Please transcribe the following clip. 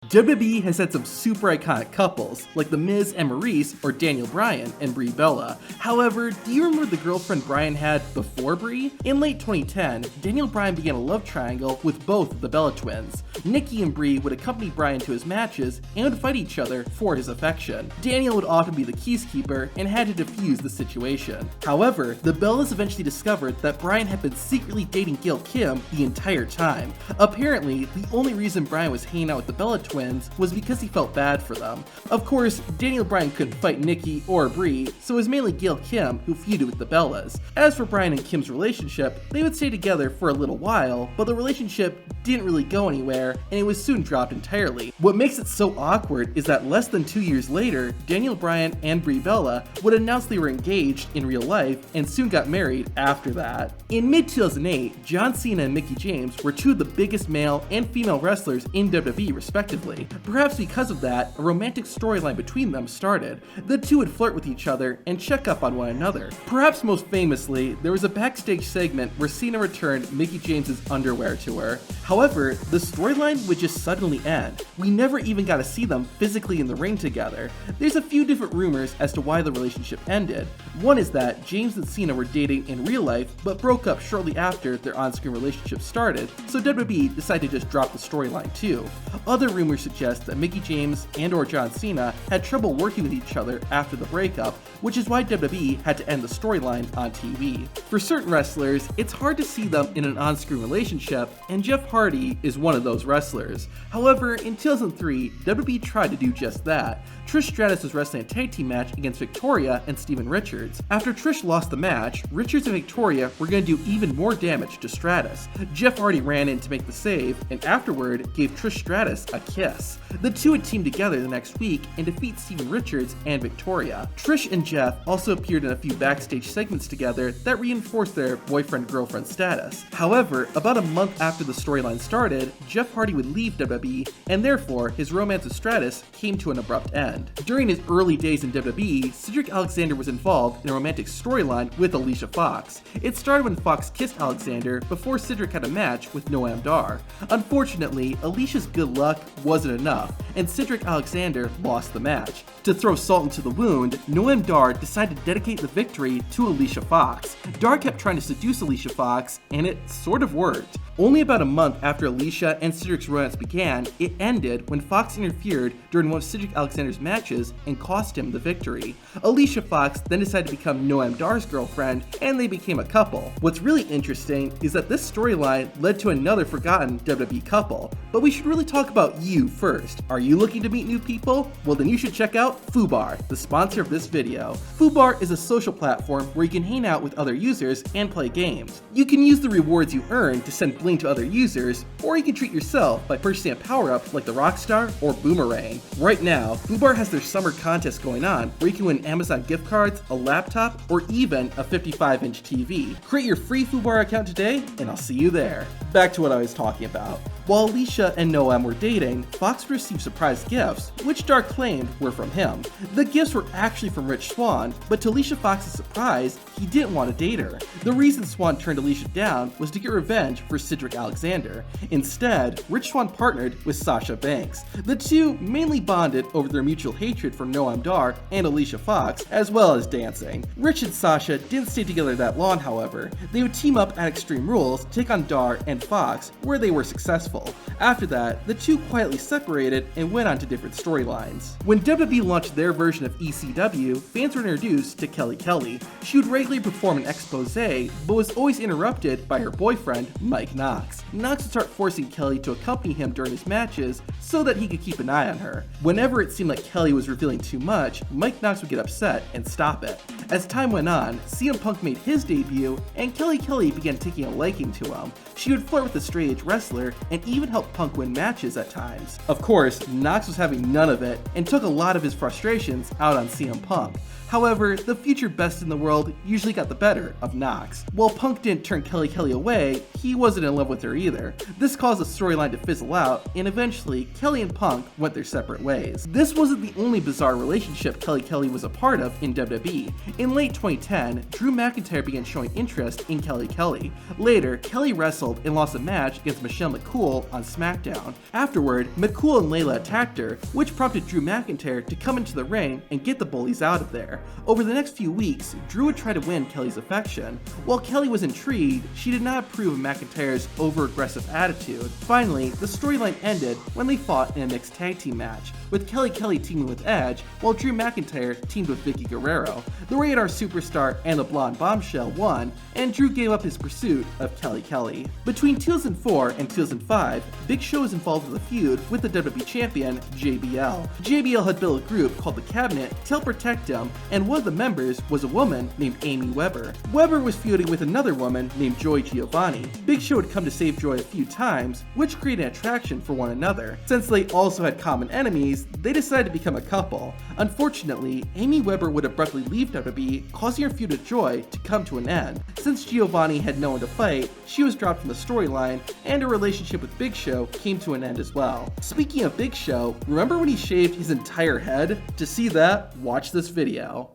WWE has had some super iconic couples, like The Miz and Maurice or Daniel Bryan and Brie Bella. However, do you remember the girlfriend Bryan had before Brie? In late 2010, Daniel Bryan began a love triangle with both of the Bella twins. Nikki and Brie would accompany Bryan to his matches and would fight each other for his affection. Daniel would often be the peacekeeper and had to defuse the situation. However, the Bellas eventually discovered that Bryan had been secretly dating Gail Kim the entire time. Apparently, the only reason Bryan was hanging out with the Bella twins was because he felt bad for them. Of course, Daniel Bryan couldn't fight Nikki or Brie, so it was mainly Gail Kim who feuded with the Bellas. As for Bryan and Kim's relationship, they would stay together for a little while, but the relationship didn't really go anywhere, and it was soon dropped entirely. What makes it so awkward is that less than 2 years later, Daniel Bryan and Brie Bella would announce they were engaged in real life and soon got married after that. In mid-2008, John Cena and Mickie James were two of the biggest male and female wrestlers in WWE respectively. Perhaps because of that, a romantic storyline between them started. The two would flirt with each other and check up on one another. Perhaps most famously, there was a backstage segment where Cena returned Mickie James's underwear to her. However, the storyline would just suddenly end. We never even got to see them physically in the ring together. There's a few different rumors as to why the relationship ended. One is that James and Cena were dating in real life but broke up shortly after their on-screen relationship started, so WWE decided to just drop the storyline too. Other rumors suggest that Mickie James and or John Cena had trouble working with each other after the breakup, which is why WWE had to end the storyline on TV. For certain wrestlers, it's hard to see them in an on-screen relationship, and Jeff Hardy is one of those wrestlers. However, in 2003, WWE tried to do just that. Trish Stratus was wrestling a tag team match against Victoria and Steven Richards. After Trish lost the match, Richards and Victoria were going to do even more damage to Stratus. Jeff Hardy ran in to make the save, and afterward gave Trish Stratus a kiss. The two would team together the next week and defeat Steven Richards and Victoria. Trish and Jeff also appeared in a few backstage segments together that reinforced their boyfriend-girlfriend status. However, about a month after the storyline started, Jeff Hardy would leave WWE, and therefore his romance with Stratus came to an abrupt end. During his early days in WWE, Cedric Alexander was involved in a romantic storyline with Alicia Fox. It started when Fox kissed Alexander before Cedric had a match with Noam Dar. Unfortunately, Alicia's good luck wasn't enough, and Cedric Alexander lost the match. To throw salt into the wound, Noam Dar decided to dedicate the victory to Alicia Fox. Dar kept trying to seduce Alicia Fox, and it sort of worked. Only about a month after Alicia and Cedric's romance began, it ended when Fox interfered during one of Cedric Alexander's matches and cost him the victory. Alicia Fox then decided to become Noam Dar's girlfriend, and they became a couple. What's really interesting is that this storyline led to another forgotten WWE couple. But we should really talk about you first. Are you looking to meet new people? Well, then you should check out Fubar, the sponsor of this video. Fubar is a social platform where you can hang out with other users and play games. You can use the rewards you earn to send bling to other users, or you can treat yourself by purchasing a power-up like the Rockstar or Boomerang. Right now, Fubar has their summer contest going on where you can win Amazon gift cards, a laptop, or even a 55-inch TV. Create your free Fubar account today, and I'll see you there. Back to what I was talking about. While Alicia and Noam were dating, Fox received surprise gifts, which Dar claimed were from him. The gifts were actually from Rich Swann, but to Alicia Fox's surprise, he didn't want to date her. The reason Swann turned Alicia down was to get revenge for Cedric Alexander. Instead, Rich Swann partnered with Sasha Banks. The two mainly bonded over their mutual hatred for Noam Dar and Alicia Fox, as well as dancing. Rich and Sasha didn't stay together that long, however. They would team up at Extreme Rules to take on Dar and Fox, where they were successful. After that, the two quietly separated and went on to different storylines. When WWE launched their version of ECW, fans were introduced to Kelly Kelly. She would regularly perform an expose, but was always interrupted by her boyfriend, Mike Knox. Knox would start forcing Kelly to accompany him during his matches so that he could keep an eye on her. Whenever it seemed like Kelly was revealing too much, Mike Knox would get upset and stop it. As time went on, CM Punk made his debut, and Kelly Kelly began taking a liking to him. She would flirt with the straight-edge wrestler and even help Punk win matches at times. Of course, Knox was having none of it and took a lot of his frustrations out on CM Punk. However, the future best in the world usually got the better of Knox. While Punk didn't turn Kelly Kelly away, he wasn't in love with her either. This caused the storyline to fizzle out, and eventually, Kelly and Punk went their separate ways. This wasn't the only bizarre relationship Kelly Kelly was a part of in WWE. In late 2010, Drew McIntyre began showing interest in Kelly Kelly. Later, Kelly wrestled and lost a match against Michelle McCool McCool on SmackDown. Afterward, McCool and Layla attacked her, which prompted Drew McIntyre to come into the ring and get the bullies out of there. Over the next few weeks, Drew would try to win Kelly's affection. While Kelly was intrigued, she did not approve of McIntyre's over-aggressive attitude. Finally, the storyline ended when they fought in a mixed tag team match, with Kelly teaming with Edge, while Drew McIntyre teamed with Vicky Guerrero. The Rated R Superstar and the Blonde Bombshell won, and Drew gave up his pursuit of Kelly. Between 2004 and 2005, Big Show was involved with a feud with the WWE Champion, JBL. JBL had built a group called the Cabinet to help protect him, and one of the members was a woman named Amy Weber. Weber was feuding with another woman named Joy Giovanni. Big Show had come to save Joy a few times, which created an attraction for one another. Since they also had common enemies, they decided to become a couple. Unfortunately, Amy Weber would abruptly leave WWE, causing her feud with Joy to come to an end. Since Giovanni had no one to fight, she was dropped from the storyline, and her relationship with Big Show came to an end as well. Speaking of Big Show, remember when he shaved his entire head? To see that, watch this video.